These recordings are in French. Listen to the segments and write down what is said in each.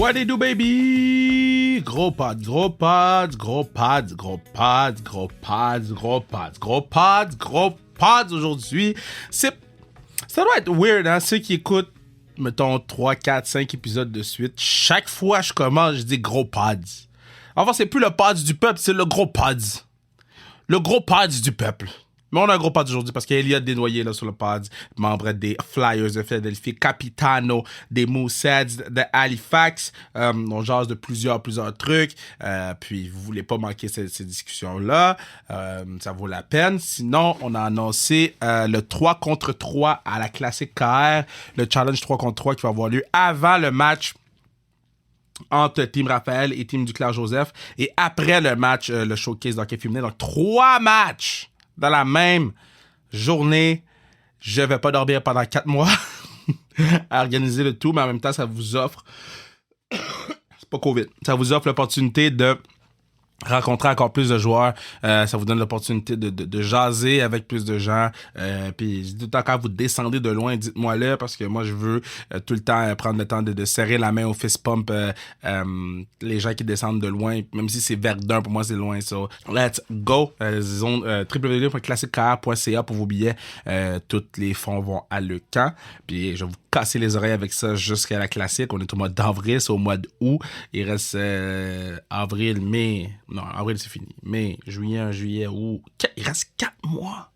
What it do, baby? Gros pods, gros pods, gros pods, gros pods, gros pods, gros pods, gros pods, gros pods aujourd'hui. Ça doit être weird, hein? Ceux qui écoutent, mettons, 3, 4, 5 épisodes de suite, chaque fois que je commence, je dis gros pods. Enfin, c'est plus le pods du peuple, c'est le gros pods. Le gros pods du peuple. Mais on a un gros pod aujourd'hui parce qu'il y a Elliott Desnoyers là, sur le pod, membre des Flyers de Philadelphie, Capitano des Mooseheads de Halifax. On jase de plusieurs trucs. Puis vous voulez pas manquer ces discussions-là. Ça vaut la peine. Sinon, on a annoncé le 3 contre 3 à la classique KR, le challenge 3 contre 3 qui va avoir lieu avant le match entre Team Raphaël et Team Duclair-Joseph et après le match, le showcase d'hockey féminin. Donc 3 matchs dans la même journée. Je vais pas dormir pendant 4 mois à organiser le tout, mais en même temps, ça vous offre... C'est pas COVID. Ça vous offre l'opportunité de rencontrer encore plus de joueurs. Ça vous donne l'opportunité de jaser avec plus de gens. Puis tout le temps, quand vous descendez de loin, dites-moi-le, parce que moi, je veux tout le temps prendre le temps de serrer la main au fist pump. Les gens qui descendent de loin, même si c'est Verdun, pour moi, c'est loin. So, let's go! www.classiquekr.ca pour vos billets. Tous les fonds vont à Le Camp. Puis je vais vous casser les oreilles avec ça jusqu'à la classique. On est au mois d'avril, c'est au mois d'août. Il reste avril, mai... Non, avril, c'est fini. Mai, juillet, août. Il reste 4 mois.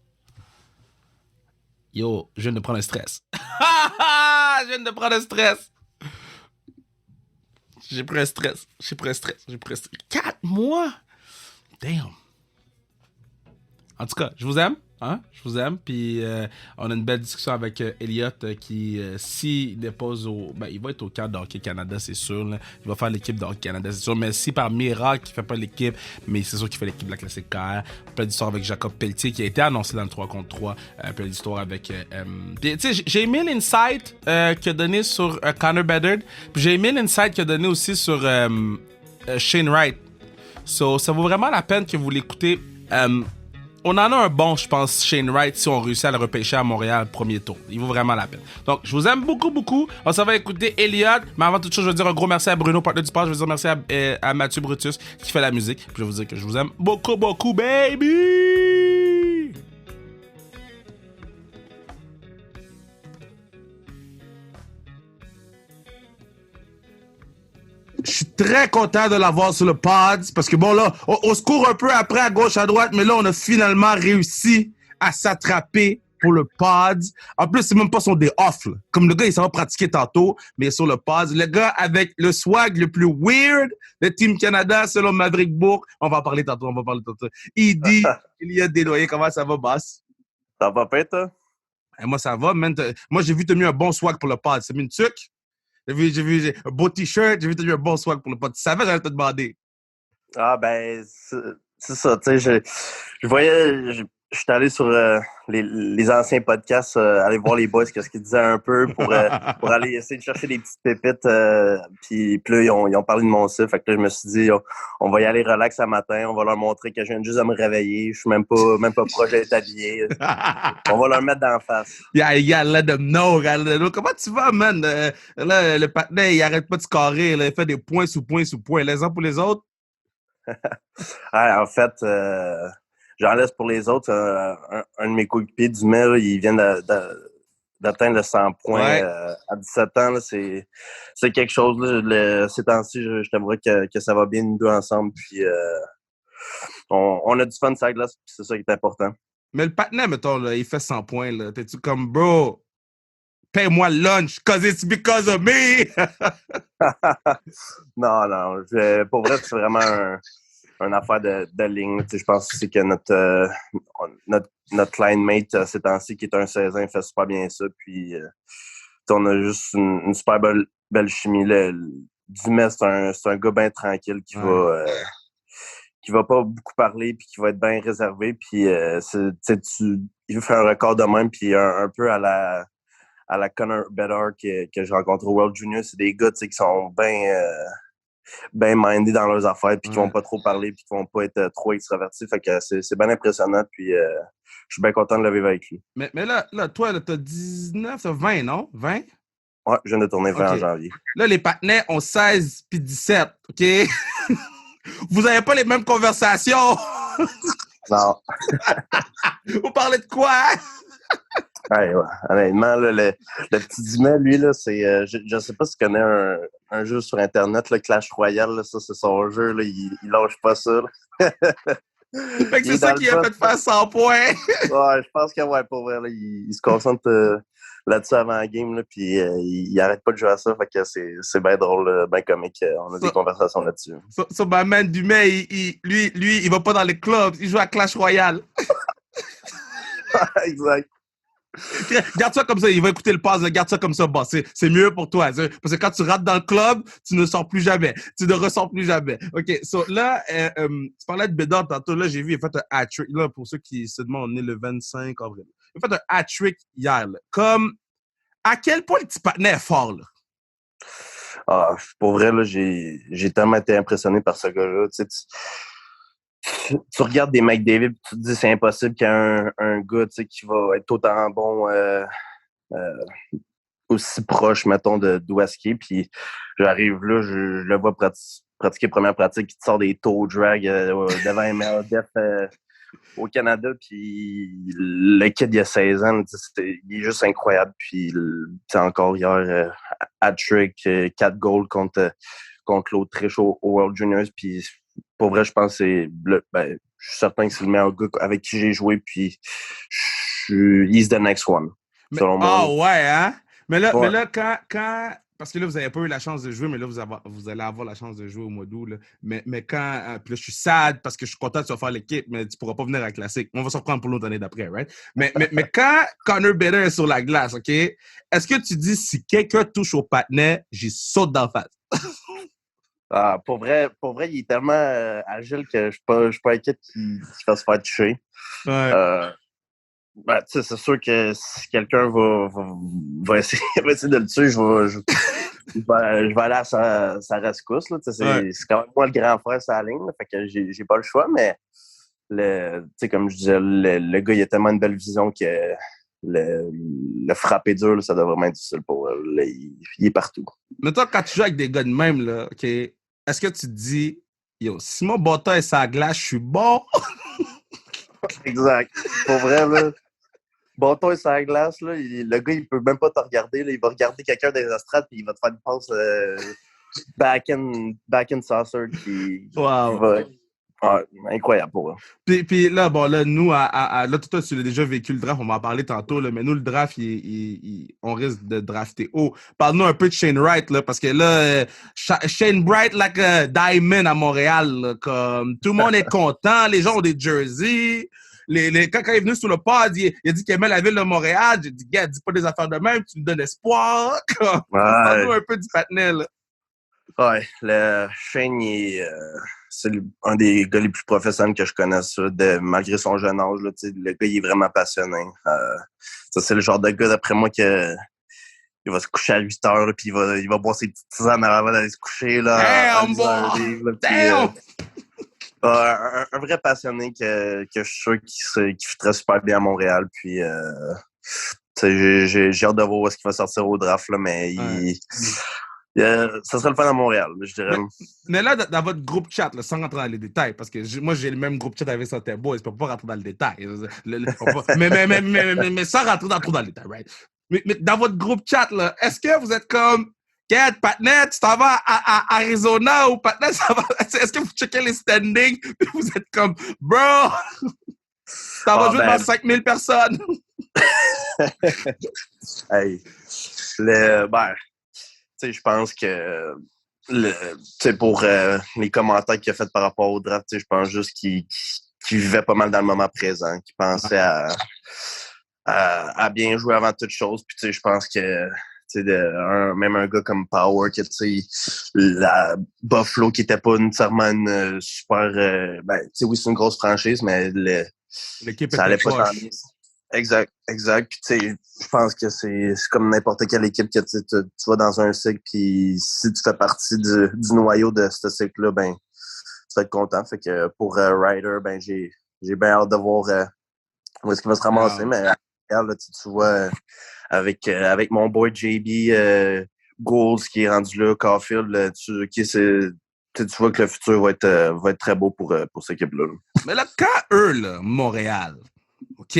Yo, je viens de prendre un stress. Je viens de prendre un stress. J'ai pris un stress. 4 mois? Damn. En tout cas, je vous aime. Hein? Je vous aime. Puis on a une belle discussion avec Elliott qui, s'il dépose au... Ben, il va être au camp de Hockey Canada, c'est sûr. Là. Il va faire l'équipe de Hockey Canada, c'est sûr. Mais si par miracle, il ne fait pas l'équipe, mais c'est sûr qu'il fait l'équipe de la Classique KR. Plein d'histoires avec Jacob Pelletier qui a été annoncé dans le 3 contre 3. Plein d'histoires avec... tu sais, j'ai aimé l'insight qu'il a donné sur Connor Bedard. Puis j'ai aimé l'insight qu'il a donné aussi sur Shane Wright. So, ça vaut vraiment la peine que vous l'écoutez. On en a un bon, je pense, Shane Wright, si on réussit à le repêcher à Montréal premier tour. Il vaut vraiment la peine. Donc, je vous aime beaucoup. On s'en va écouter Elliott. Mais avant toute chose, je veux dire un gros merci à Bruno, partenaire du sport. Je veux dire merci à Mathieu Brutus, qui fait la musique. Puis je veux vous dire que je vous aime beaucoup, baby! Je suis très content de l'avoir sur le pod parce que bon là, on se court un peu après à gauche, à droite, mais là, on a finalement réussi à s'attraper pour le pod. En plus, c'est même pas son day off. Là. Comme le gars, il s'en va pratiquer tantôt, mais sur le pod. Le gars avec le swag le plus weird de Team Canada, selon Maverick Bourque. On va en parler tantôt. Il dit, Elliott Desnoyers, comment ça va, boss? Ça va pas, toi? Et moi, ça va, man. Moi, j'ai vu que t'as mis un bon swag pour le pod. C'est mis une tuque? J'ai vu un beau t-shirt, j'ai vu que t'as eu un bon swag pour le pod. Tu savais, j'allais te demander. Ah, ben, c'est ça, tu sais, je voyais, je suis allé sur les anciens podcasts, aller voir les boys, qu'est-ce qu'ils disaient un peu pour aller essayer de chercher des petites pépites. Puis là, ils ont parlé de mon site. Fait que là, je me suis dit, on va y aller relax un matin. On va leur montrer que je viens juste de me réveiller. Je suis même pas proche d'être habillé. On va leur mettre d'en face. Yeah, let them know. Comment tu vas, man? Là, le partenaire, il arrête pas de scorer. Là, il fait des points sous points. Les uns pour les autres. En fait, j'en laisse pour les autres. Un de mes coéquipiers du mai, il vient d'atteindre le 100 points ouais. À 17 ans. Là, c'est quelque chose. Là, ces temps-ci, je t'aimerais que ça va bien nous deux ensemble. Puis on a du fun sur la glace, puis c'est ça qui est important. Mais le partenaire, mettons, là, il fait 100 points. Là. T'es-tu comme, bro, paye-moi le lunch, cause it's because of me! Non. Pour vrai, c'est vraiment une affaire de ligne. Je pense que c'est que notre line mate ces temps-ci, qui est un 16 ans, il fait super bien ça. Puis on a juste une super belle chimie. Dumais, c'est un gars bien tranquille qui va pas beaucoup parler puis qui va être bien réservé. Puis il fait un record de même. Puis un peu à la Connor Bedard que j'ai rencontré au World Junior, c'est des gars qui sont bien mindés dans leurs affaires puis qui vont pas trop parler puis qui vont pas être trop extravertis. Fait que c'est bien impressionnant puis je suis bien content de le vivre avec lui. Mais là toi, là, t'as 19, t'as 20, non? 20? Ouais, je viens de tourner 20 en OK. janvier. Là, les partenaires ont 16 puis 17, OK? Vous n'avez pas les mêmes conversations. Non. Vous parlez de quoi? Ouais. Honnêtement, là, le petit Dumais, lui, là, c'est. Je sais pas si tu connais un jeu sur Internet, le Clash Royale, là, ça, c'est son jeu, là, il lâche pas ça. Fait que Il c'est est ça dans le qui a bas. fait faire 100 points. Ouais, je pense que ouais, pour vrai, là, il se concentre là-dessus avant la game, là, puis il arrête pas de jouer à ça, fait que c'est bien drôle, bien comique. On a des conversations là-dessus. So my man Dumais, lui, il va pas dans les clubs, il joue à Clash Royale. Exact. Garde ça comme ça, il va écouter le pass, garde ça comme ça, bon, c'est mieux pour toi. Parce que quand tu rates dans le club, tu ne sors plus jamais. Tu ne ressors plus jamais. OK, so là, tu parlais de Bédard tantôt, là, j'ai vu, il a fait un hat-trick, là, pour ceux qui se demandent, on est le 25 avril. Il a fait un hat-trick hier, là. Comme, à quel point le petit patinet est fort, là? Ah, pour vrai, là, j'ai tellement été impressionné par ce gars-là. Tu regardes des McDavid, tu te dis c'est impossible qu'il y ait un gars qui va être autant bon, aussi proche, mettons, d'où est-ce qu'il est. Puis j'arrive là, je le vois pratiquer première pratique, il te sort des toe drag devant MLDF au Canada. Puis le kid, il a 16 ans, il est juste incroyable. Puis encore hier, hat-trick, 4 goals contre l'Autriche au World Juniors. Puis pour vrai, je pense que je suis certain que c'est le meilleur gars avec qui j'ai joué. Puis he's the next one, Mais, selon moi. ouais, hein? Mais Ouais. là quand parce que là, vous n'avez pas eu la chance de jouer, mais là, vous allez avoir la chance de jouer au mois d'août. Là. Mais quand. Puis là, je suis sad parce que je suis content que tu vas faire l'équipe, mais tu ne pourras pas venir à la classique. On va se reprendre pour l'autre année d'après, right? Mais quand Connor Bedard est sur la glace, OK? Est-ce que tu dis si quelqu'un touche au patinet, j'y saute d'en face? Ah, pour vrai, il est tellement agile que je suis pas inquiet qu'il fasse se faire toucher. Ouais. C'est sûr que si quelqu'un va essayer, va essayer de le tuer, je vais aller à sa rescousse. Là, Ouais. c'est quand même moi le grand frère sur la ligne, là, fait que j'ai pas le choix, mais comme je disais, le gars, il a tellement une belle vision que le frapper dur, là, ça doit vraiment être difficile pour là, il est partout. Mais toi, quand tu joues avec des gars de même, là, OK, est-ce que tu te dis, yo, si mon bâton est sur la glace, je suis bon? Exact. Pour vrai, là, bâton et sur la glace, là, le gars, il peut même pas te regarder. Là, il va regarder quelqu'un des estrades puis il va te faire une passe back and saucer qui Wow. va... Ah, incroyable pour eux. Puis là, bon, là, nous, là, toi, tu l'as déjà vécu le draft, on m'en parlait tantôt, là, mais nous, le draft, on risque de drafter haut. Parle-nous un peu de Shane Wright, là, parce que là, Shane Wright, like a diamond à Montréal, là, comme tout le monde est content, les gens ont des jerseys. Quand il est venu sur le pod, il a dit qu'il aimait la ville de Montréal. J'ai dit, gars, dis pas des affaires de même, tu me donnes espoir. Parle-nous un peu du patinet, là. Ouais, le Shane, c'est un des gars les plus professionnels que je connaisse, malgré son jeune âge. Là, le gars, il est vraiment passionné. Ça, c'est le genre de gars, d'après moi, que il va se coucher à 8 heures, puis il va boire ses petites tisanes avant d'aller se coucher là, en Damn, lisant un boy! livre. Damn! Un vrai passionné que je suis sûr qu'il ferait super bien à Montréal. Puis, j'ai hâte de voir où est-ce qu'il va sortir au draft, là, mais Ouais. ça serait le fun à Montréal, je dirais. Mais là, dans votre groupe chat, là, sans rentrer dans les détails, parce que moi, j'ai le même groupe chat avec Santé Boys, je peux pas rentrer dans le détail. Mais sans rentrer trop dans le détail, right? Mais dans votre groupe chat, là, est-ce que vous êtes comme, Kat, Patnet, tu t'en vas à Arizona ou Patnet, ça va. Est-ce que vous checkez les standings et vous êtes comme, bro, tu t'en vas jouer devant 5000 personnes? Hey, je pense que pour les commentaires qu'il a fait par rapport au draft, je pense juste qu'il vivait pas mal dans le moment présent, qu'il pensait à bien jouer avant toute chose. Puis je pense que même un gars comme Power, que la Buffalo qui était pas nécessairement une super oui, c'est une grosse franchise, mais L'équipe ça allait était pas tant poche. bien. Exact. Puis je pense que c'est comme n'importe quelle équipe que tu vas dans un cycle, puis si tu fais partie du noyau de ce cycle-là, ben tu vas être content. Fait que pour Ryder, ben j'ai bien hâte de voir où est-ce qu'il va se ramasser, mais Montréal, là, tu vois, avec mon boy JB Goulds qui est rendu là, Caulfield, là, tu vois que le futur va être très beau pour cette équipe-là. Là. Mais là, quand eux, là, Montréal, OK,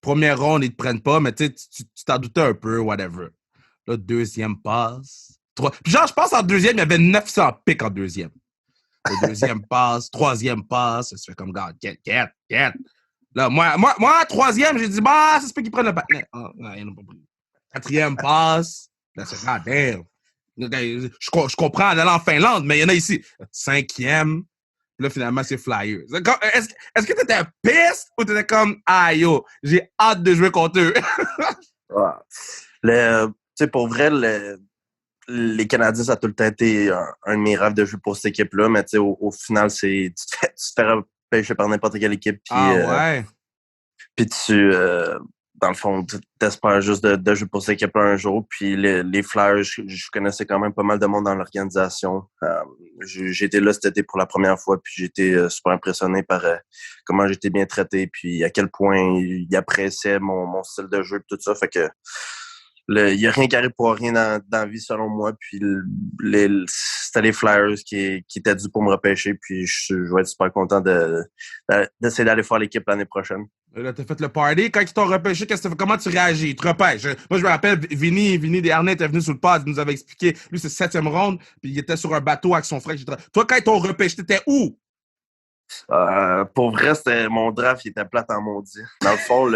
première ronde, ils te prennent pas, mais tu t'en doutais un peu, whatever. Là, deuxième passe. Puis genre, je pense en deuxième, il y avait 900 pics en deuxième. Le deuxième passe, troisième passe, ça se fait comme, gars, get. Là, moi, troisième, j'ai dit, bah, ça se peut qu'ils prennent le patinet. Ah, non, ils n'ont pas pris. Quatrième passe, là, c'est god damn. Je comprends d'aller en Finlande, mais il y en a ici. Cinquième, là, finalement, c'est Flyers. Est-ce que t'étais piste ou t'étais comme, ah yo, j'ai hâte de jouer contre eux? Tu sais, pour vrai, les Canadiens, ça a tout le temps été un de mes rêves de jouer pour cette équipe-là, mais tu sais, au final, tu te fais repêcher par n'importe quelle équipe. Puis, ouais. Puis dans le fond, tu espères juste de jouer pour cette équipe-là un jour. Puis les Flyers, je connaissais quand même pas mal de monde dans l'organisation. J'ai été là cet été pour la première fois, puis j'ai été super impressionné par comment j'étais bien traité, puis à quel point ils appréciaient mon style de jeu, puis tout ça. Fait que il n'y a rien qui arrive pour rien dans la vie, selon moi. Puis c'était les Flyers qui étaient dû pour me repêcher. Puis je vais être super content d'essayer d'aller faire l'équipe l'année prochaine. Là, t'as fait le party. Quand ils t'ont repêché, comment tu réagis? Ils te repêchent. Moi, je me rappelle, Vinny Desharnais était venu sur le pod, il nous avait expliqué. Lui, c'est 7e ronde, puis il était sur un bateau avec son frère. Toi, quand ils t'ont repêché, t'étais où? Pour vrai, mon draft, il était plate en maudit. Dans le fond,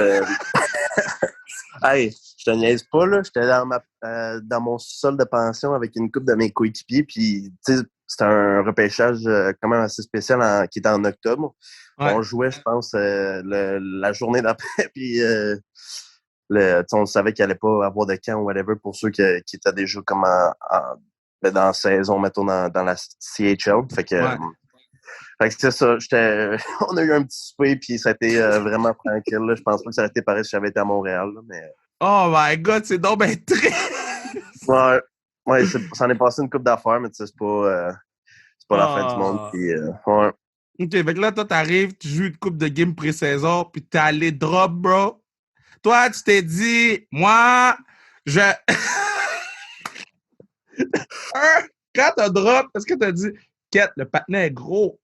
hey, je te niaise pas, là. J'étais dans mon sol de pension avec une couple de mes coéquipiers, puis, tu sais, c'était un repêchage quand même assez spécial qui était en octobre. Ouais. On jouait, je pense, la journée d'après, puis on savait qu'il allait pas avoir de camp ou whatever pour ceux qui étaient déjà comme dans la saison, mettons, dans la CHL. Fait que... Ouais. Fait que c'est ça, on a eu un petit souper, puis ça a été vraiment tranquille. Là. Je pense pas que ça aurait été pareil si j'avais été à Montréal. Là, mais... Oh my God, c'est donc bien très... ouais, ça en est passé une couple d'affaires, mais c'est pas la fin du monde. Puis, ouais. OK, fait que là, toi, t'arrives, tu joues une coupe de game pré-saison, puis t'es allé drop, bro. Toi, tu t'es dit, moi, Quand t'as drop, est-ce que t'as dit, Quête, le patinet est gros?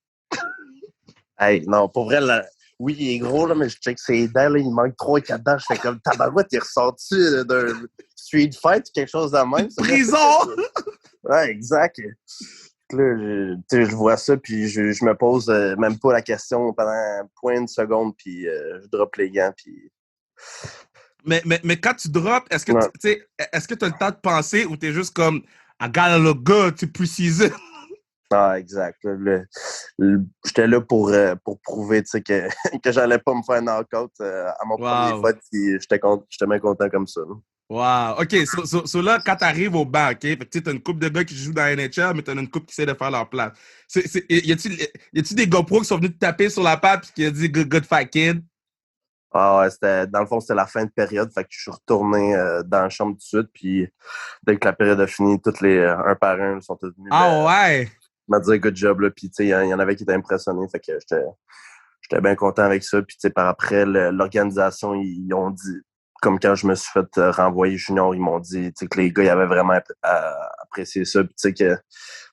Hey, non, pour vrai, là, oui, il est gros, là, mais je check ses dents, là, il manque 3-4 dents. Je fais comme, tabarouette, t'es ressorti d'un street fight ou quelque chose de même. Prison! Ouais, exact. Là, je vois ça, puis je me pose même pas la question pendant point de seconde, puis je drop les gants, puis... Mais quand tu drops, est-ce que tu as le temps de penser ou t'es juste comme, I gotta look good, tu preseason? Ah, exact. J'étais là pour prouver que j'allais pas me faire knock-out à mon premier fight, puis j'étais bien content comme ça. Là. Wow. OK, là, quand t'arrives au banc, OK, fait que t'as une couple de gars qui jouent dans la NHL, mais t'as une couple qui essaie de faire leur place. Y a-tu des GoPro qui sont venus te taper sur la patte et qui a dit good fight, kid? Ah ouais, dans le fond, c'était la fin de période, fait que je suis retourné dans la chambre tout de suite, puis dès que la période a fini, tous les un par un sont tous venus ouais? m'a dit good job, là, puis il y en avait qui étaient impressionnés, fait que j'étais bien content avec ça, puis par après, l'organisation, ils ont dit, comme quand je me suis fait renvoyer junior, ils m'ont dit que les gars ils avaient vraiment apprécié ça. Puis que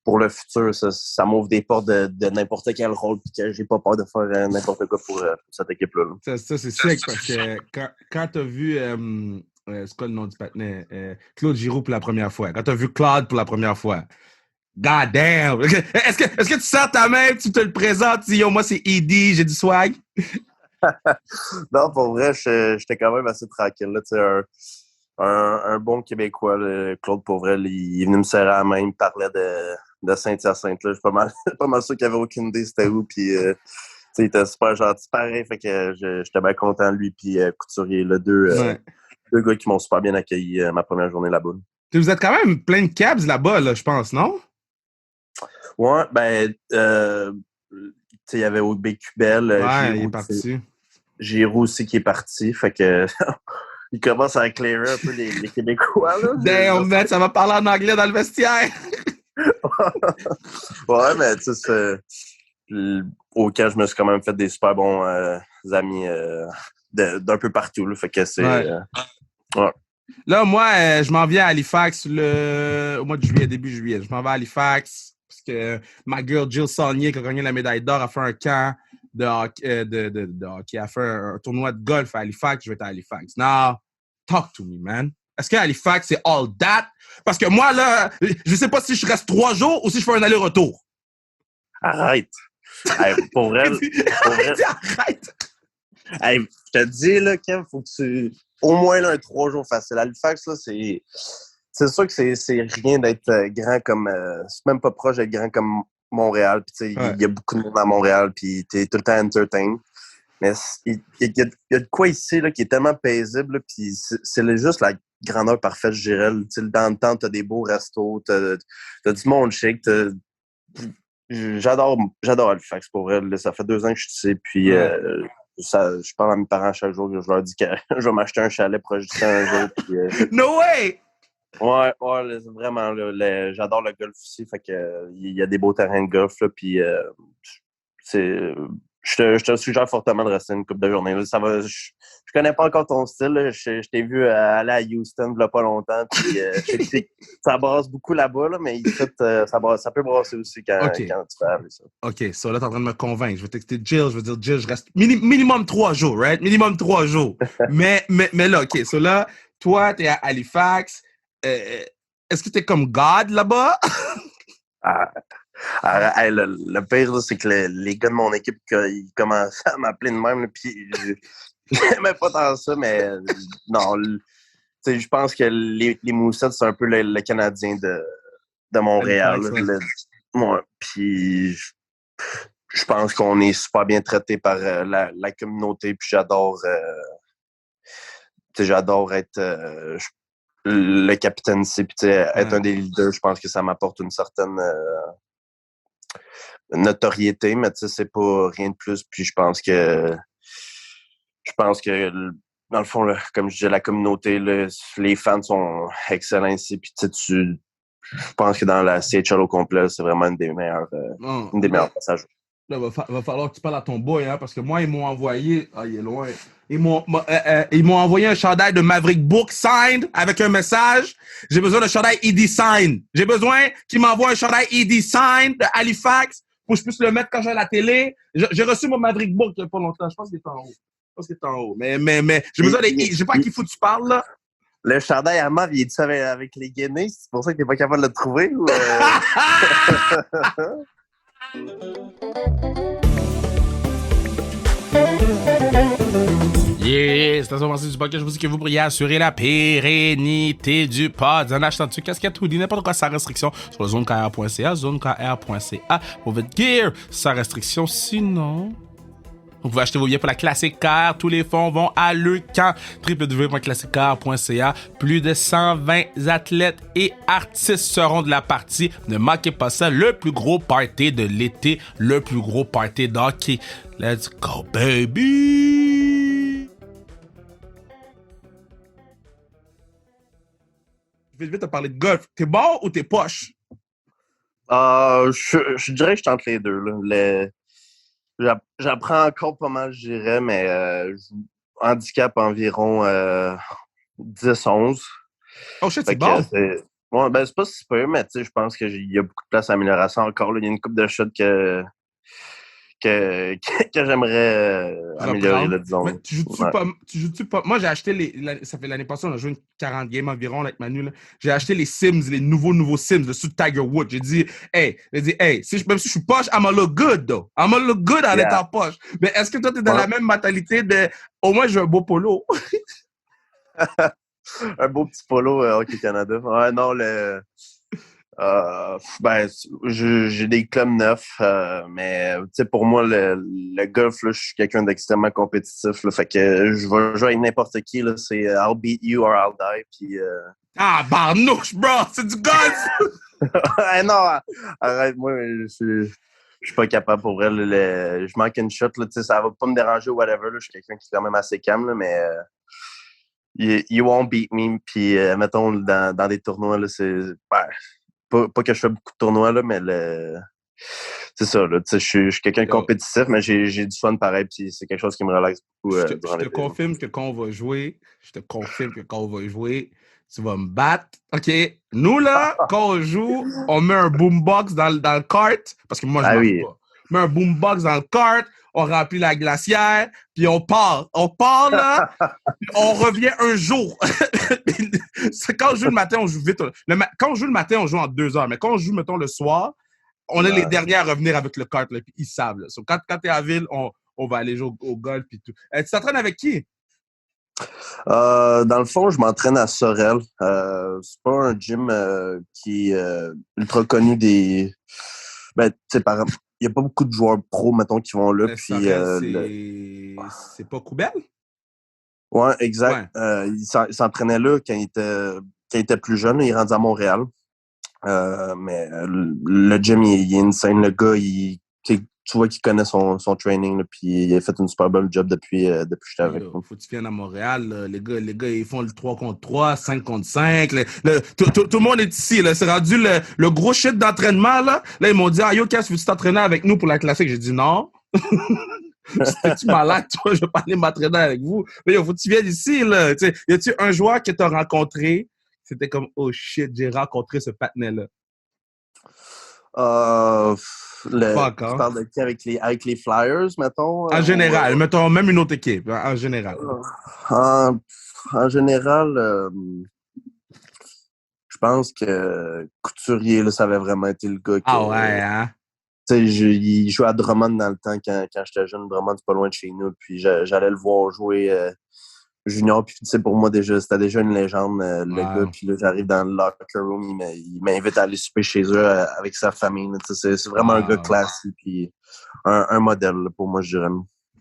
pour le futur, ça m'ouvre des portes de n'importe quel rôle. Puis que j'ai pas peur de faire n'importe quoi pour cette équipe-là. Ça c'est sick parce que quand tu as vu, c'est quoi le nom du patinet? Claude Giroux pour la première fois. Quand tu as vu Claude pour la première fois. God damn! Est-ce que tu sors ta main, tu te le présentes, tu dis yo, moi c'est Edie, j'ai du swag? Non, pour vrai, j'étais quand même assez tranquille. Là, un bon Québécois, là, Claude, pour vrai, il est venu me serrer la main, il me parlait de Saint-Hyacinthe. Là. Je suis pas mal sûr qu'il avait aucune idée c'était où. Puis, il était super gentil, pareil. Fait que j'étais bien content, lui, puis Couturier, là, deux gars qui m'ont super bien accueilli ma première journée là-bas. Vous êtes quand même plein de cabs là-bas, là, je pense, non? Ouais, ben, il y avait OB Cubel. Ouais, il est parti. Giroux aussi qui est parti. Fait que il commence à éclairer un peu les Québécois. Là. Damn, man, ça va parler en anglais dans le vestiaire. Ouais, mais tu sais, au camp, je me suis quand même fait des super bons amis d'un peu partout. Là, fait que c'est... Ouais. Ouais. Là, moi, je m'en viens à Halifax au mois de juillet, début juillet. Je m'en vais à Halifax parce que ma girl Jill Saunier, qui a gagné la médaille d'or, a fait un camp de hockey, de hockey, a fait un tournoi de golf à Halifax. Je vais être à Halifax. Now, talk to me, man. Est-ce que Halifax, c'est all that? Parce que moi, là, je sais pas si je reste 3 jours ou si je fais un aller-retour. Arrête. Hey, pour elle, Arrête. Hey, je te dis, là, Kev, faut que tu... Au moins là, un 3 jours facile. Halifax, là, c'est sûr que c'est rien d'être grand comme... c'est même pas proche d'être grand comme Montréal. Puis, tu sais, il y a beaucoup de monde à Montréal, puis t'es tout le temps entertain. Mais il y a de quoi ici là, qui est tellement paisible, puis c'est juste la grandeur parfaite, je dirais. Tu sais, dans le temps, t'as des beaux restos, t'as du monde chic, J'adore Halifax pour elle. Là. Ça fait 2 ans que je suis ici, puis je parle à mes parents chaque jour, je leur dis que je vais m'acheter un chalet proche d'ici un jour. Puis, No way! Ouais, là, vraiment, là, j'adore le golf aussi, fait que il y a des beaux terrains de golf, là, puis je te suggère fortement de rester une couple de journées. Là. Ça va, je connais pas encore ton style. Là. Je t'ai vu aller à Houston il y a pas longtemps. Puis, ça brasse beaucoup là-bas, là, mais ici, ça peut brasser aussi quand tu fais aller ça. OK, so là, t'es en train de me convaincre. Je vais texter Jill, je vais dire Jill, je reste minimum 3 jours, right? Minimum 3 jours. mais là, OK, so là, toi, t'es à Halifax. Est-ce que t'es comme God là-bas? Hey, le pire, c'est que les gars de mon équipe, ils commençaient à m'appeler de même, puis j'aimais pas tant ça, mais non, je pense que les Moussettes, c'est un peu le Canadien de Montréal. Puis je pense qu'on est super bien traité par la communauté, puis j'adore être le capitaine ici, puis être un des leaders. Je pense que ça m'apporte une certaine notoriété, mais c'est pas rien de plus. Puis je pense que dans le fond, là, comme je disais, la communauté, là, les fans sont excellents ici. Puis je pense que dans la CHL au complet, c'est vraiment une des meilleures passages. Là, va falloir que tu parles à ton boy, hein, parce que moi, ils m'ont envoyé... Ah, il est loin. Ils m'ont envoyé un chandail de Maverick Book signed avec un message. J'ai besoin d'un chandail ED signed. J'ai besoin qu'il m'envoie un chandail ED signed de Halifax pour que je puisse le mettre quand j'ai la télé. J'ai reçu mon Maverick Book il n'y a pas longtemps. Je pense qu'il est en haut. Mais j'ai besoin je sais pas à qui faut que tu parles, là. Le chandail à Mav, il est-tu avec les Guinées? C'est pour ça que t'es pas capable de le trouver? Ou Yeah, c'est à ce moment-ci du podcast. Je vous dis que vous pourriez assurer la pérennité du pod en achetant dessus casquette hoodie, n'importe quoi sans restriction sur le zonekr.ca, zonekr.ca pour votre gear sans restriction. Sinon, vous pouvez acheter vos billets pour la Classique Car. Tous les fonds vont à Leucan. www.classiquecar.ca. Plus de 120 athlètes et artistes seront de la partie. Ne manquez pas ça. Le plus gros party de l'été. Le plus gros party d'hockey. Let's go, baby! Je vais te parler de golf. T'es bon ou t'es poche? Je dirais que je tente les deux. Là. J'apprends encore pas mal, je dirais, mais handicap environ 10-11. Oh shit, c'est bon! Ouais, ben, c'est pas si peu, mais je pense qu'il y a beaucoup de place à amélioration encore. Là. Il y a une couple de shots que j'aimerais améliorer, là, disons. Mais tu joues-tu pas? Moi, j'ai acheté ça fait l'année passée, on a joué une 40 games environ là, avec Manu. Là. J'ai acheté les Sims, les nouveaux Sims dessus de Tiger Woods. J'ai dit, hey, même si je suis poche, I'm gonna look good, though. I'm gonna look good en étant poche. Mais est-ce que toi, t'es dans la même mentalité de, au moins, j'ai un beau polo? Un beau petit polo Hockey Canada. Ouais, non, j'ai des clubs neufs, mais pour moi, le golf, là, je suis quelqu'un d'extrêmement compétitif. Là, fait que je vais jouer avec n'importe qui. Là, c'est I'll beat you or I'll die. Puis, Ah, barnouche, bro! C'est du golf! Non, arrête, moi, je suis pas capable pour vrai. Je manque une shot. Là, ça va pas me déranger ou whatever. Là, je suis quelqu'un qui est quand même assez calme, là, mais you won't beat me. Puis, mettons, dans des tournois, là, c'est... pas que je fais beaucoup de tournois, là, mais c'est ça, là. Tu sais, je suis quelqu'un de compétitif, mais j'ai du fun pareil, puis c'est quelque chose qui me relaxe beaucoup durant Je te l'été. confirme que quand on va jouer, tu vas me battre. OK? Nous, là, quand on joue, on met un boombox dans le kart, parce que moi, je Ah marche oui. pas. On met un boombox dans le kart, on remplit la glacière, puis on part. On part, là, puis on revient un jour. Quand on joue le matin, on joue vite. Quand on joue le matin, on joue en 2 heures. Mais quand on joue, mettons, le soir, on est les derniers à revenir avec le kart, là, puis ils savent. Là. So, quand tu es à ville, on va aller jouer au golf et tout. Tu t'entraînes avec qui? Dans le fond, je m'entraîne à Sorel. C'est pas un gym qui est ultra connu des. Ben, tu sais, il n'y a pas beaucoup de joueurs pros, mettons, qui vont là. Puis, Sorel, c'est pas Coubelle? Ouais, exact. Ouais. Il s'entraînait là quand il était plus jeune. Il est rendu à Montréal. Mais le gym, il est insane. Le gars, tu vois qu'il connaît son training, là, puis il a fait une super bonne job depuis que j'étais avec lui. Faut que tu viennes à Montréal. Là. Les gars, ils font le 3 contre 3, 5 contre 5. Tout le monde est ici. Là. C'est rendu le gros shit d'entraînement. Là, ils m'ont dit, yo, Cass, veux-tu t'entraîner avec nous pour la classique? J'ai dit non. C'est-tu malade, toi? Je vais pas aller m'entraîner avec vous. Mais yo, faut que tu viennes ici. Là. T'sais, y a-tu un joueur que tu as rencontré? C'était comme, oh shit, j'ai rencontré ce patinet-là. Pas Tu encore. parles de qui avec les Flyers, mettons? En général, mettons même une autre équipe, en général. En général, je pense que Couturier, là, ça avait vraiment été le gars Ah ouais, hein? Tu sais, il jouait à Drummond dans le temps quand j'étais jeune. Drummond, c'est pas loin de chez nous. Puis j'allais le voir jouer junior. Puis tu sais, pour moi, c'était déjà une légende, le gars. Puis là, j'arrive dans le locker room. Il m'invite à aller souper chez eux avec sa famille. Tu sais, c'est vraiment un gars classique. Puis un modèle, là, pour moi, je dirais.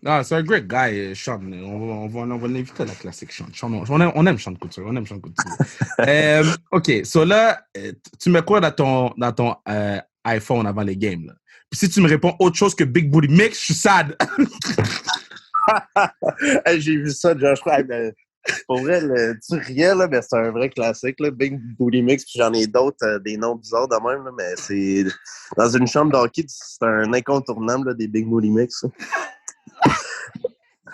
Ah, c'est un great guy, Sean. On va l'inviter à la classique, Sean. On aime Sean Couture. On aime Sean Couture. OK, so là, tu mets quoi dans ton iPhone avant les games? Là? Puis si tu me réponds autre chose que Big Booty Mix, je suis sad. J'ai vu ça, Josh. Pour vrai, tu riais, là, mais c'est un vrai classique, là, Big Booty Mix. Puis j'en ai d'autres, des noms bizarres de même, là, mais c'est dans une chambre d'hockey, c'est un incontournable là, des Big Booty Mix.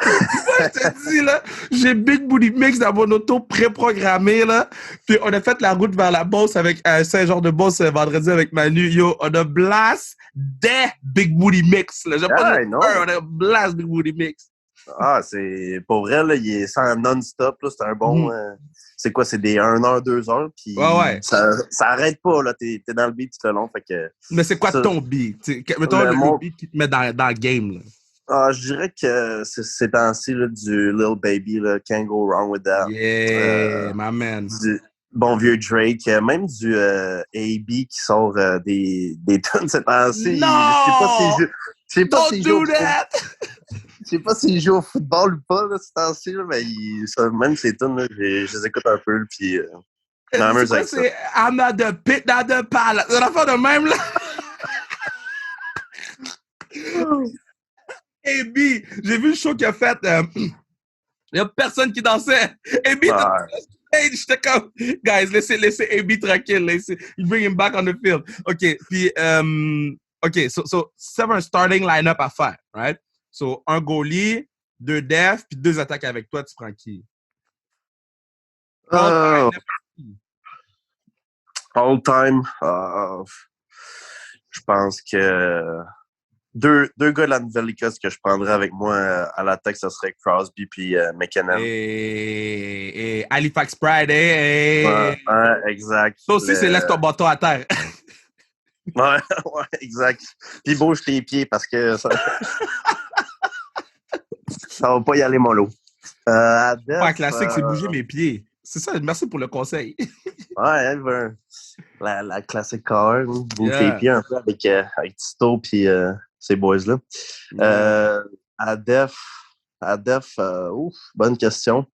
Je te dis, là, j'ai Big Booty Mix dans mon auto pré-programmé, là. Puis on a fait la route vers la Beauce avec Saint-Jean-de-Beauce vendredi avec Manu. Yo, on a blast des Big Booty Mix, là. J'ai pas dit on a blast Big Booty Mix. Ah, c'est pour vrai, là, il est sans non-stop, là. C'est un bon. C'est quoi, c'est des 1 heure, 2 heures, puis ça arrête pas, là. T'es dans le beat tout le long, fait que. Mais c'est quoi ton beat? Mettons le beat qui te met dans le game, là. Ah, je dirais que c'est temps-ci du Lil Baby, là, Can't Go Wrong With That. Yeah, my man. Du bon vieux Drake, même du A.B. qui sort des tunes ces temps-ci. Non! Je sais pas Don't do that! Je sais pas s'il joue au football ou pas, là, ces temps-ci, là, mais même ces tunes, là, je les écoute un peu, puis c'est I'm not the pit, not the palace. C'est la fin de même, là. A.B., j'ai vu le show qu'il a fait. Il n'y a personne qui dansait. A.B., j'étais comme, guys, laissez A.B. tranquille. You bring him back on the field. OK, puis, OK, so c'est un starting line-up à faire, right? So, un goalie, 2 defs, puis 2 attaques avec toi, tu prends qui? All time, je pense que deux gars de la Nouvelle-Écosse que je prendrais avec moi à l'attaque, ce serait Crosby puis McKinnon. Et Halifax Pride, Ouais, exact. Ça aussi, c'est laisse ton bâton à terre. ouais, exact. Puis bouge tes pieds parce que ça va pas y aller mollo. Classique, c'est bouger mes pieds. C'est ça, merci pour le conseil. Ouais, la classique car, bouge tes pieds un peu avec Tito puis ces boys-là. À Def, bonne question.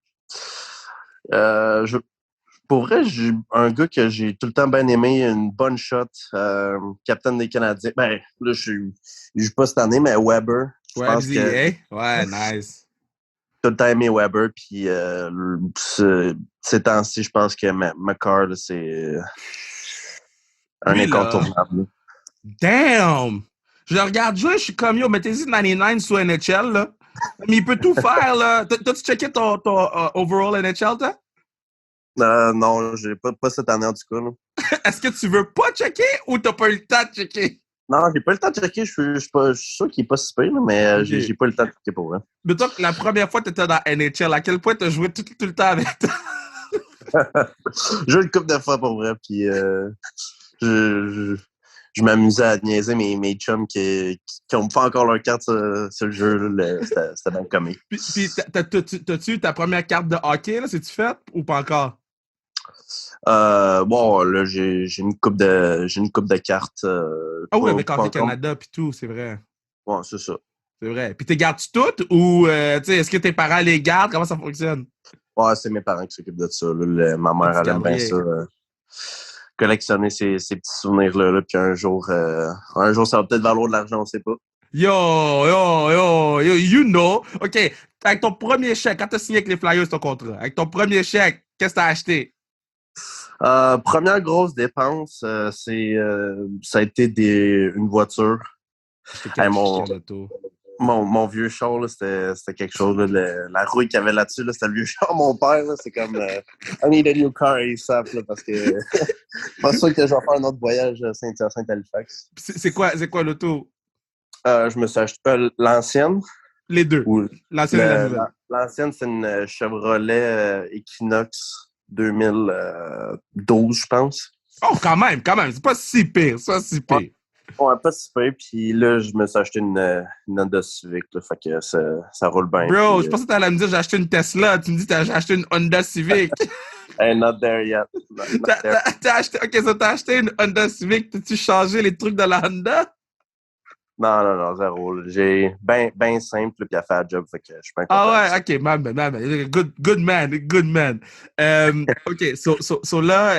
Pour vrai, j'ai un gars que j'ai tout le temps bien aimé, une bonne shot, capitaine des Canadiens. Ben, là, je joue pas cette année, mais Weber. Ouais, nice. Tout le temps aimé Weber, puis ces temps-ci, je pense que McCarr, c'est un incontournable. Damn! Je le regarde jouer, je suis comme, yo, mettez-y 99 sur NHL, là. Mais il peut tout faire, là. T'as-tu checké ton overall NHL, toi? Non, j'ai pas cette année en tout cas. Là. Est-ce que tu veux pas checker ou t'as pas eu le temps de checker? Non, j'ai pas le temps de checker. Je suis sûr qu'il est pas si pire, là, mais Ok. j'ai pas le temps de checker pour vrai. Mais toi, la première fois que t'étais dans NHL, à quel point t'as joué tout le temps avec toi? J'ai joué une couple de fois pour vrai, puis je, je, je m'amusais à niaiser mes chums qui ont pas encore leur carte sur le jeu. Là, c'était bien comique. Puis t'as-tu eu ta première carte de hockey, là? C'est-tu fait ou pas encore? Bon, là, j'ai une coupe de cartes. Ah oui, avec Pas Hockey encore. Canada puis tout, c'est vrai. Ouais, c'est ça. C'est vrai. Puis t'es gardes-tu toutes ou tu sais, est-ce que tes parents les gardent? Comment ça fonctionne? Ouais, c'est mes parents qui s'occupent de ça. Là. Ma Ah, mère, tu elle aime gardes bien rien. ça. Collectionner ces petits souvenirs-là. Puis un jour, ça va peut-être valoir de l'argent, on sait pas. Yo, you know. OK, avec ton premier chèque, quand t'as signé avec les Flyers ton contrat, avec ton premier chèque, qu'est-ce que t'as acheté? Première grosse dépense, ça a été une voiture. Acheté Hey, quel auto? mon vieux char, là, c'était quelque chose. Là, la rouille qu'il y avait là-dessus, là, c'était le vieux char de mon père. Là, c'est comme I need a new car ASAP là, parce que pas sûr que je vais faire un autre voyage à Saint-Hyacinthe-Halifax. C'est quoi l'auto? Je me suis acheté l'ancienne. Les deux. Ou L'ancienne et la nouvelle. l'ancienne, c'est une Chevrolet Equinox 2012, je pense. Oh, quand même. C'est pas si pire. C'est pas si Ouais, pire. ouais, pas si peu. Puis là, je me suis acheté une Honda Civic. Là, fait que ça roule bien. Bro, Puis, je pensais que t'allais me dire j'ai acheté une Tesla. Tu me dis j'ai acheté une Honda Civic. hey, not there yet. Not there. T'as acheté, ok, ça t'as acheté une Honda Civic. T'as-tu changé les trucs de la Honda? Non, zéro. Là. J'ai ben simple, puis elle fait la job. Fait que je suis bien Ah content avec ouais, ça. ok, man. Good man, good man. Ok, so là,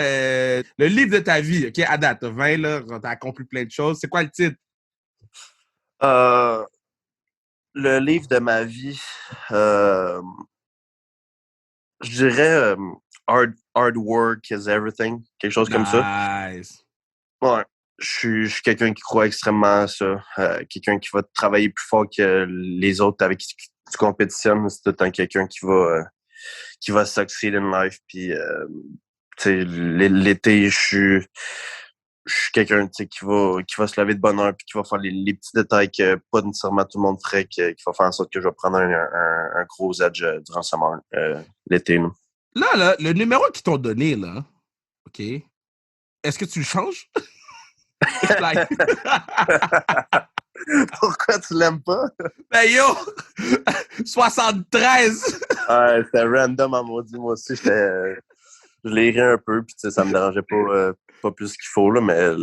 le livre de ta vie, ok, à date, t'as 20, là, t'as accompli plein de choses. C'est quoi le titre? Euh, le livre de ma vie, euh, je dirais hard work is everything. Quelque chose comme ça. Nice. Ouais. Je suis quelqu'un qui croit extrêmement à ça. Quelqu'un qui va travailler plus fort que les autres avec qui tu compétitionnes. C'est tout le temps quelqu'un qui va succeed in life. Puis, tu sais, l'été, je suis quelqu'un qui va se lever de bonne heure puis qui va faire les petits détails que pas nécessairement tout le monde ferait, qui va faire en sorte que je vais prendre un gros edge durant ce summer, l'été. Là. Là, le numéro qu'ils t'ont donné, là, ok, est-ce que tu le changes? Like... Pourquoi tu l'aimes pas? Ben yo, 73! Ouais, c'était random à maudit. Moi aussi, je l'ai ri un peu, puis ça me dérangeait pas plus qu'il faut, là, mais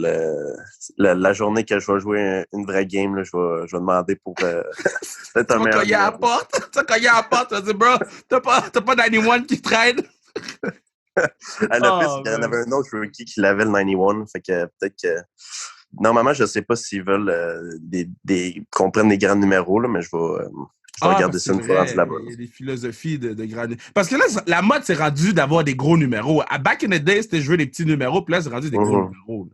la journée que je vais jouer une vraie game, là, je vais demander pour peut-être Tu un vas meilleur cogner à la numéro. porte. Tu vas cogner à la porte. Tu vas dire, bro, t'as pas d'anyone qui traîne. Le pire, c'est Oh, qu'il y en man. avait un autre rookie qui l'avait le 91, fait que peut-être que... Normalement, je sais pas s'ils veulent qu'on prenne des grands numéros, là, mais je vais Ah, regarder parce que ça c'est une fois rendu vrai, là-bas. il y a des philosophies de grands. Parce que là, la mode, c'est rendu d'avoir des gros numéros. À back in the day, c'était jouer des petits numéros, puis là, c'est rendu des gros Mhm. numéros.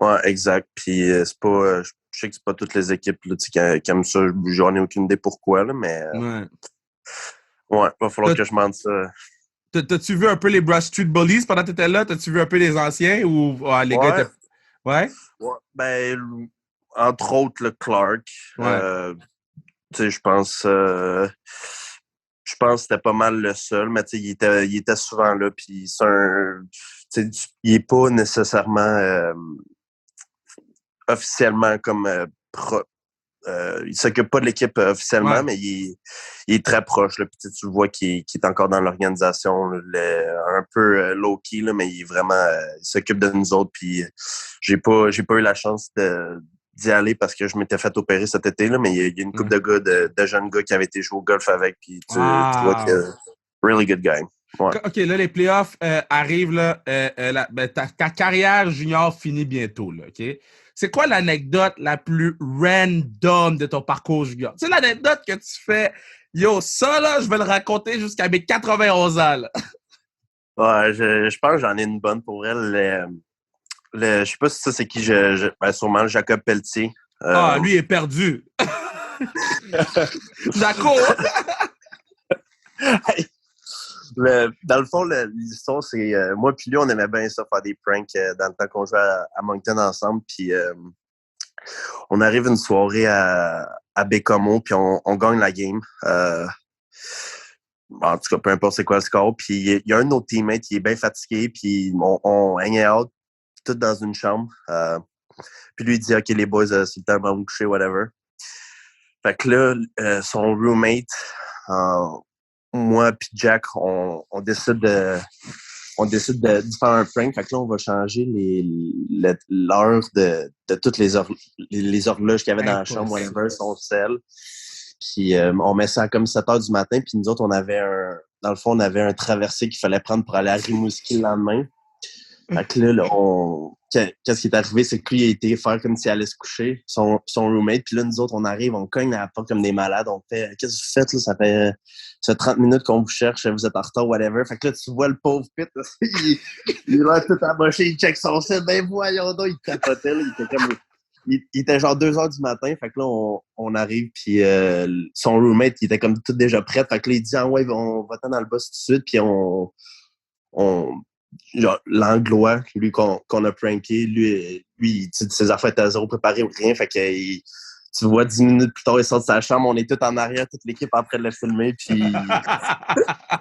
Ouais, exact. Puis c'est pas... je sais que c'est pas toutes les équipes là, tu sais, qui aiment ça. J'en ai aucune idée pourquoi, là, mais Là. Ouais. ouais, va falloir que je mande ça. T'as-tu vu un peu les Brush Street Bullies pendant que t'étais là? T'as-tu vu un peu les anciens ou les gars Ouais, étaient. Ouais? ouais. Ben, entre autres, le Clark. Ouais. Tu sais, je pense que c'était pas mal le seul, mais tu sais, il était souvent là, puis tu sais, il est pas nécessairement officiellement comme il s'occupe pas de l'équipe officiellement, Ouais. mais il est très proche. Là, puis tu le vois qu'il est encore dans l'organisation, là, un peu low-key, là, mais il est vraiment il s'occupe de nous autres. Puis j'ai pas eu la chance d'y aller parce que je m'étais fait opérer cet été, là, mais il y a une couple Ouais. de gars, de jeunes gars qui avaient été jouer au golf avec. Puis tu vois que Wow. really good guy. Ouais. OK, là, les playoffs arrivent. Là, ben, ta carrière junior finit bientôt. Là, OK? C'est quoi l'anecdote la plus random de ton parcours junior? Tu sais, l'anecdote que tu fais, yo, ça, là, je vais le raconter jusqu'à mes 91 ans. Là. Ouais, je pense que j'en ai une bonne pour elle. Je sais pas si ça, c'est qui, ben, sûrement le Jacob Pelletier. Lui est perdu. Jaco! Dans le fond, l'histoire, c'est moi puis lui, on aimait bien ça, faire des pranks dans le temps qu'on jouait à Moncton ensemble. Puis on arrive une soirée à Bécomo, puis on gagne la game. En tout cas, peu importe c'est quoi le score. Puis il y a un de nos teammates qui est bien fatigué, puis on hang out tout dans une chambre. Puis lui, il dit « OK, les boys, c'est le temps de me coucher, whatever. » Fait que là, son roommate, moi puis Jack, on décide de faire un prank. Fait que là, on va changer l'heure de toutes les horloges qu'il y avait dans la chambre, whatever, son sel. Puis on met ça à comme 7 heures du matin. Puis nous autres, dans le fond, on avait un traversier qu'il fallait prendre pour aller à Rimouski le lendemain. Fait que là, qu'est-ce qui est arrivé, c'est que lui, il a été faire comme s'il allait se coucher, son roommate. Puis là, nous autres, on arrive, on cogne à la porte comme des malades. On fait « Qu'est-ce que vous faites, là? Ça fait 30 minutes qu'on vous cherche, vous êtes en retard, whatever. » Fait que là, tu vois le pauvre Pete, là, il a l'air tout amoché, il check son site. Ben voyons donc, il tapotait, là, il était genre 2 heures du matin. Fait que là, on arrive, puis son roommate, il était comme tout déjà prêt. Fait que là, il dit « Ah ouais, on va t'en dans le bus tout de suite. » Puis genre, l'anglois, lui qu'on a pranké, lui ses affaires étaient à zéro préparées ou rien. Fait que tu vois, 10 minutes plus tard, il sort de sa chambre, on est tous en arrière, toute l'équipe après de le filmer, puis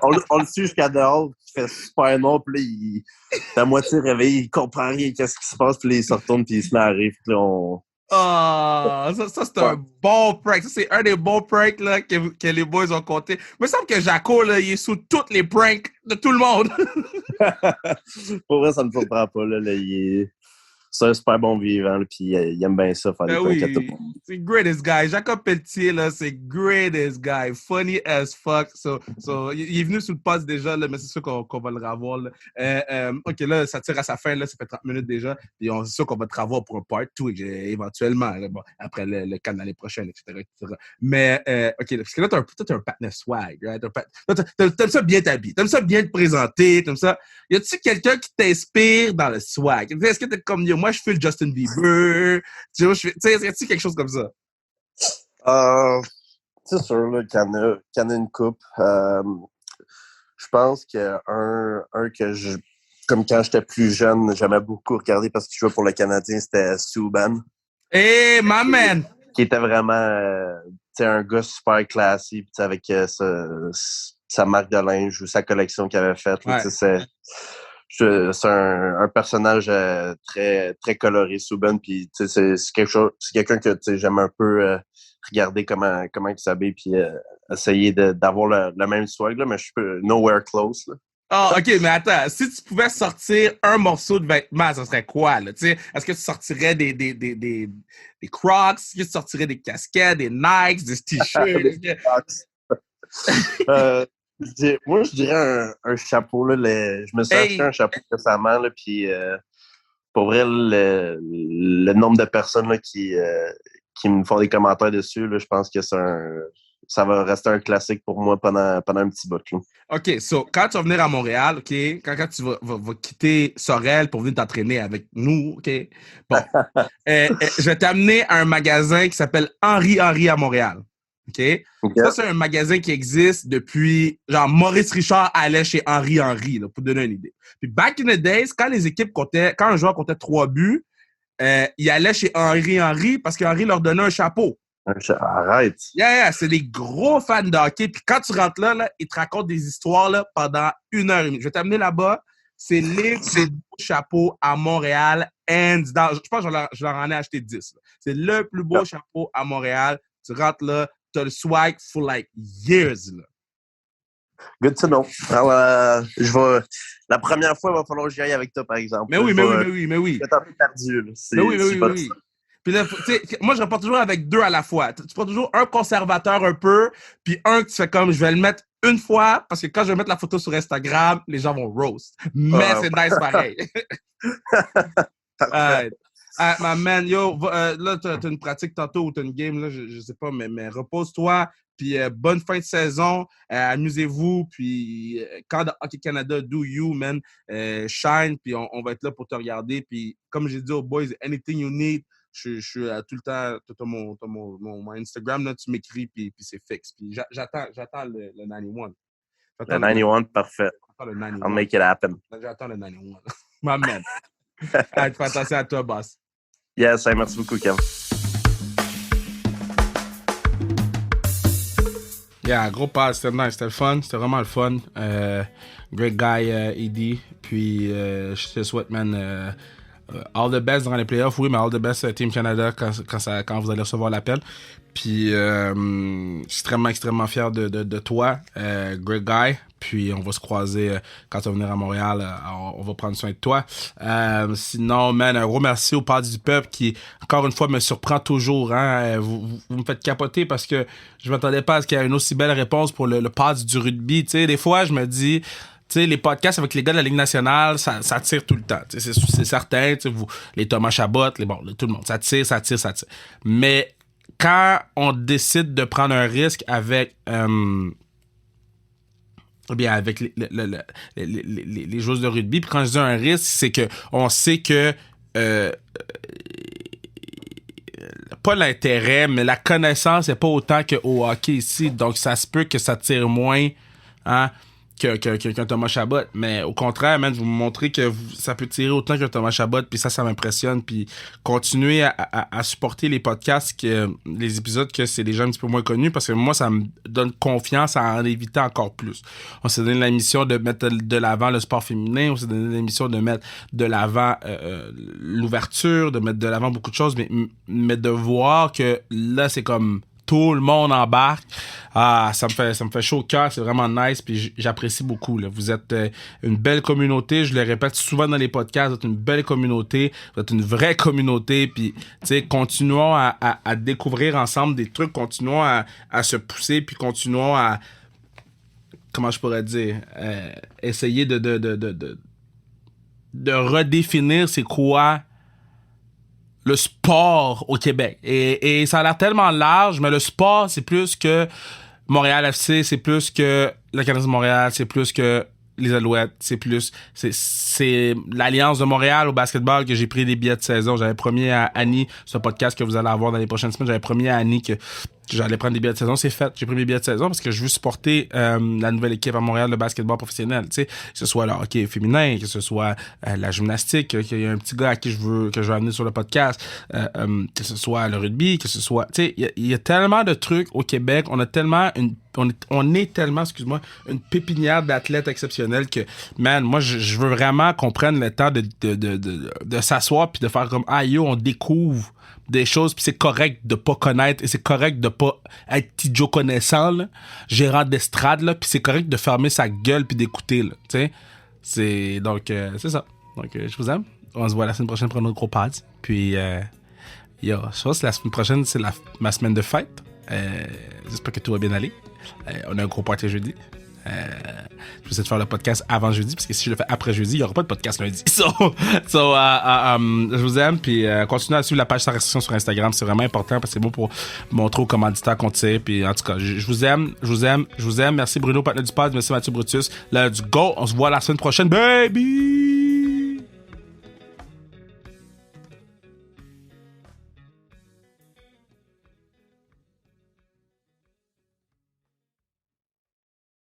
on le suit jusqu'à dehors, il fait super noir, puis là, il est à moitié réveillé, il comprend rien, qu'est-ce qui se passe, puis là, il se retourne, puis il se met à rire, puis là, ça c'est un bon prank. Ça, c'est un des bons pranks là, que les boys ont compté. Il me semble que Jaco, là, il est sous toutes les pranks de tout le monde. Pour vrai, ça ne me surprend pas. Là, c'est un super bon vivant, puis il aime bien ça, faire des pranks à tout le monde. C'est greatest guy. Jacob Pelletier, là, c'est greatest guy. Funny as fuck. So, il est venu sur le poste déjà, là, mais c'est sûr qu'on va le revoir. Là. OK, là, ça tire à sa fin. Là, ça fait 30 minutes déjà. Puis c'est sûr qu'on va te revoir pour un part 2 éventuellement, là, bon, après le camp l'année prochaine, etc. Mais, OK, parce que là, t'as un partner swag. Right? T'aimes ça bien t'habiller. T'aimes ça bien te présenter. T'aimes ça. Y a-tu quelqu'un qui t'inspire dans le swag? Est-ce que t'es comme moi, je fais le Justin Bieber. Tu vois, y a-tu quelque chose comme ça? C'est sûr là, qu'il y en a une coupe. Je pense qu'un que comme quand j'étais plus jeune, j'aimais beaucoup regarder parce qu'il jouait pour le Canadien, c'était Subban. Hey, my man! Qui était vraiment un gars super classique avec sa marque de linge ou sa collection qu'il avait faite. Ouais. C'est un personnage très, très coloré, Subban, puis c'est quelqu'un que j'aime un peu regarder comment il s'habille, puis essayer d'avoir le même swag, là, mais je suis nowhere close. Là. Oh, OK, mais attends, si tu pouvais sortir un morceau de vêtement, ça serait quoi, là? Est-ce que tu sortirais des Crocs? Est-ce que tu sortirais des casquettes, des Nikes, des t-shirts? Moi, je dirais un chapeau. Là, je me suis acheté un chapeau récemment, là, puis pour vrai, le nombre de personnes là, qui me font des commentaires dessus, là, je pense que ça va rester un classique pour moi pendant un petit bout. Là. OK, so, quand tu vas venir à Montréal, OK, quand tu vas quitter Sorel pour venir t'entraîner avec nous, OK, bon, je vais t'amener à un magasin qui s'appelle Henri à Montréal. OK? Ça, c'est un magasin qui existe depuis... Genre, Maurice Richard allait chez Henri, là, pour donner une idée. Puis, back in the days, quand un joueur comptait 3 buts, il allait chez Henri parce qu'Henri leur donnait un chapeau. Arrête! Yeah, c'est des gros fans de hockey. Puis quand tu rentres là, ils te racontent des histoires là, pendant 1h30. Je vais t'amener là-bas. C'est les plus beaux chapeaux à Montréal. Je pense que je leur en ai acheté 10. Là. C'est le plus beau chapeau à Montréal. Tu rentres là, t'as le swag for like years. Là. Good to know. Alors, la première fois, il va falloir que j'y aille avec toi, par exemple. Mais oui. Je vais t'en faire perdu. Là. Oui. Puis là, moi, je repars toujours avec 2 à la fois. Tu prends toujours un conservateur un peu, puis un que tu fais comme, je vais le mettre une fois, parce que quand je vais mettre la photo sur Instagram, les gens vont roast. Mais c'est nice pareil. Ah, ma man, yo, là, t'as une pratique tantôt ou t'as une game, là, je sais pas, mais repose-toi, puis bonne fin de saison, amusez-vous, puis quand Hockey Canada do you, man, shine, puis on va être là pour te regarder, puis comme j'ai dit aux boys, anything you need, je suis tout le temps, t'as mon Instagram, là, tu m'écris, puis c'est fixe, puis j'attends le 91. Le 91, parfait. J'attends le 91. I'll make it happen. J'attends le 91. My man. Allez, fais attention à toi, boss. Yes, merci beaucoup, Kev. Yeah, gros pas, c'était nice, c'était le fun, c'était vraiment le fun. Great guy, Edie. Puis, je te souhaite, man, all the best durant les playoffs. Oui, mais all the best, Team Canada, quand vous allez recevoir l'appel. Puis, je suis extrêmement fier de toi, great guy. Puis, on va se croiser quand tu vas venir à Montréal. On va prendre soin de toi. Sinon, man, un gros merci au Parti du Peuple qui, encore une fois, me surprend toujours. Hein? Vous me faites capoter parce que je m'attendais pas à ce qu'il y ait une aussi belle réponse pour le Parti du rugby. Tu sais, des fois, je me dis... Tu sais, les podcasts avec les gars de la Ligue nationale, ça tire tout le temps. C'est certain, vous, les Thomas Chabot, tout le monde, ça tire. Mais quand on décide de prendre un risque avec avec les joueurs de rugby, puis quand je dis un risque, c'est que on sait que pas l'intérêt, mais la connaissance n'est pas autant qu'au hockey ici. Donc, ça se peut que ça tire moins, hein, qu'un Thomas Chabot. Mais au contraire, man, vous me montrez que ça peut tirer autant qu'un Thomas Chabot, puis ça m'impressionne. Puis continuez à supporter les podcasts, les épisodes que c'est des gens un petit peu moins connus, parce que moi, ça me donne confiance à en éviter encore plus. On s'est donné la mission de mettre de l'avant le sport féminin, on s'est donné la mission de mettre de l'avant l'ouverture, de mettre de l'avant beaucoup de choses, mais de voir que là, c'est comme... Tout le monde embarque. Ah, ça me fait chaud au cœur. C'est vraiment nice. Puis j'apprécie beaucoup. Là. Vous êtes une belle communauté. Je le répète souvent dans les podcasts. Vous êtes une belle communauté. Vous êtes une vraie communauté. Puis, tu sais, continuons à découvrir ensemble des trucs. Continuons à se pousser. Puis continuons à, comment je pourrais dire, essayer de redéfinir c'est quoi le sport au Québec. Et ça a l'air tellement large, mais le sport, c'est plus que Montréal FC, c'est plus que le Canadien de Montréal, c'est plus que les Alouettes, c'est l'Alliance de Montréal au basketball que j'ai pris des billets de saison. J'avais promis à Annie, ce podcast que vous allez avoir dans les prochaines semaines, j'avais promis à Annie que j'allais prendre des billets de saison. C'est fait. J'ai pris mes billets de saison parce que je veux supporter la nouvelle équipe à Montréal de basketball professionnel. Tu sais, que ce soit le hockey féminin, que ce soit la gymnastique, qu'il y a un petit gars à qui je veux amener sur le podcast, que ce soit le rugby, que ce soit... Tu sais, il y a tellement de trucs au Québec. On a tellement on est tellement, excuse-moi, une pépinière d'athlètes exceptionnels que, man, moi, je veux vraiment qu'on prenne le temps de s'asseoir puis de faire comme, ah yo, on découvre des choses, puis c'est correct de pas connaître et c'est correct de pas être petit Joe connaissant, là, gérant d'estrade, là, puis c'est correct de fermer sa gueule puis d'écouter, là, tu sais. C'est ça. Donc, je vous aime. On se voit la semaine prochaine pour un autre gros pad. Puis, je pense que la semaine prochaine, c'est ma semaine de fête. J'espère que tout va bien aller. On a un gros party jeudi. Je vais essayer de faire le podcast avant jeudi, parce que si je le fais après jeudi, il n'y aura pas de podcast lundi. Je vous aime, puis continuez à suivre la page sans restriction sur Instagram, c'est vraiment important, parce que c'est bon pour montrer aux commanditaires qu'on tire, puis en tout cas, je vous aime. Merci Bruno, partenaire du pod, merci Mathieu Brutus. Let's go, on se voit la semaine prochaine, baby!